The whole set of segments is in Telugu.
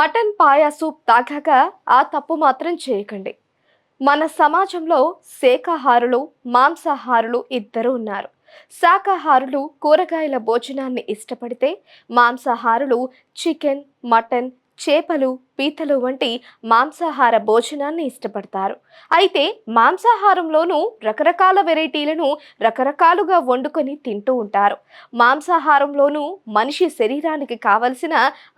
మటన్ పాయా సూప్ తాగాక ఆ తప్పు మాత్రం చేయకండి. మన సమాజంలో శాకాహారులు, మాంసాహారులు ఇద్దరు ఉన్నారు. శాకాహారులు కూరగాయల భోజనాన్ని ఇష్టపడితే, మాంసాహారులు చికెన్, మటన్, చేపలు, పీతలు వంటి మాంసాహార భోజనాన్ని ఇష్టపడతారు. అయితే మాంసాహారంలోనూ రకరకాల వెరైటీలను రకరకాలుగా వండుకొని తింటూ ఉంటారు. మాంసాహారంలోనూ మనిషి శరీరానికి కావలసిన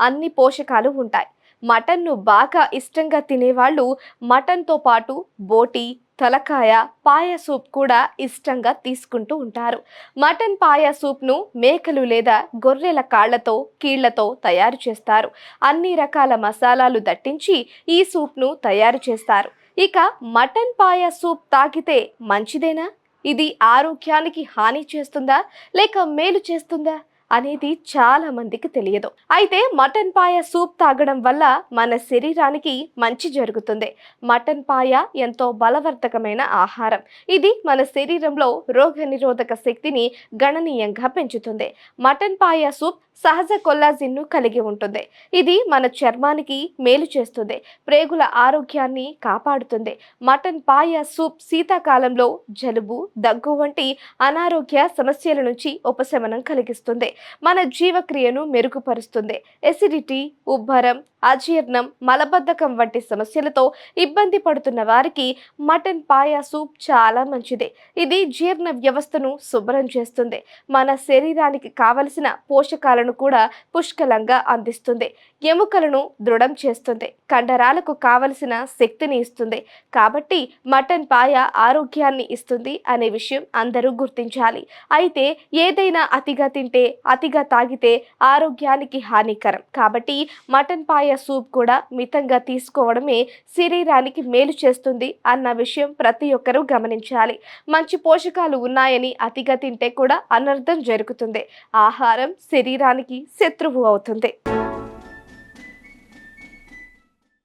అన్ని పోషకాలు ఉంటాయి. మటన్ను బాగా ఇష్టంగా తినేవాళ్ళు మటన్తో పాటు బోటి, తలకాయ, పాయ సూప్ కూడా ఇష్టంగా తీసుకుంటూ ఉంటారు. మటన్ పాయ సూప్ను మేకలు లేదా గొర్రెల కాళ్లతో, కీళ్లతో తయారు చేస్తారు. అన్ని రకాల మసాలాలు దట్టించి ఈ సూప్ను తయారు చేస్తారు. ఇక మటన్ పాయ సూప్ తాగితే మంచిదేనా? ఇది ఆరోగ్యానికి హాని చేస్తుందా లేక మేలు చేస్తుందా అనేది చాలా మందికి తెలియదు. అయితే మటన్ పాయ సూప్ తాగడం వల్ల మన శరీరానికి మంచి జరుగుతుంది. మటన్ పాయ ఎంతో బలవర్ధకమైన ఆహారం. ఇది మన శరీరంలో రోగనిరోధక శక్తిని గణనీయంగా పెంచుతుంది. మటన్ పాయ సూప్ సహజ కొల్లాజిన్ను కలిగి ఉంటుంది. ఇది మన చర్మానికి మేలు చేస్తుంది, ప్రేగుల ఆరోగ్యాన్ని కాపాడుతుంది. మటన్ పాయ సూప్ శీతాకాలంలో జలుబు, దగ్గు వంటి అనారోగ్య సమస్యల నుంచి ఉపశమనం కలిగిస్తుంది. మన జీవక్రియను మెరుగుపరుస్తుంది. ఎసిడిటీ, ఉబ్బరం, అజీర్ణం, మలబద్ధకం వంటి సమస్యలతో ఇబ్బంది పడుతున్న వారికి మటన్ పాయ సూప్ చాలా మంచిది. ఇది జీర్ణ వ్యవస్థను శుభ్రం చేస్తుంది. మన శరీరానికి కావలసిన పోషకాలను కూడా పుష్కలంగా అందిస్తుంది. ఎముకలను దృఢం చేస్తుంది. కండరాలకు కావలసిన శక్తిని ఇస్తుంది. కాబట్టి మటన్ పాయ ఆరోగ్యాన్ని ఇస్తుంది అనే విషయం అందరూ గుర్తించాలి. అయితే ఏదైనా అతిగా తింటే, అతిగా తాగితే ఆరోగ్యానికి హానికరం. కాబట్టి మటన్ పాయ సూప్ కూడా మితంగా తీసుకోవడమే శరీరానికి మేలు చేస్తుంది అన్న విషయం ప్రతి ఒక్కరూ గమనించాలి. మంచి పోషకాలు ఉన్నాయని అతిగా తింటే కూడా అనర్థం జరుగుతుంది. ఆహారం శరీరానికి శత్రువు అవుతుంది.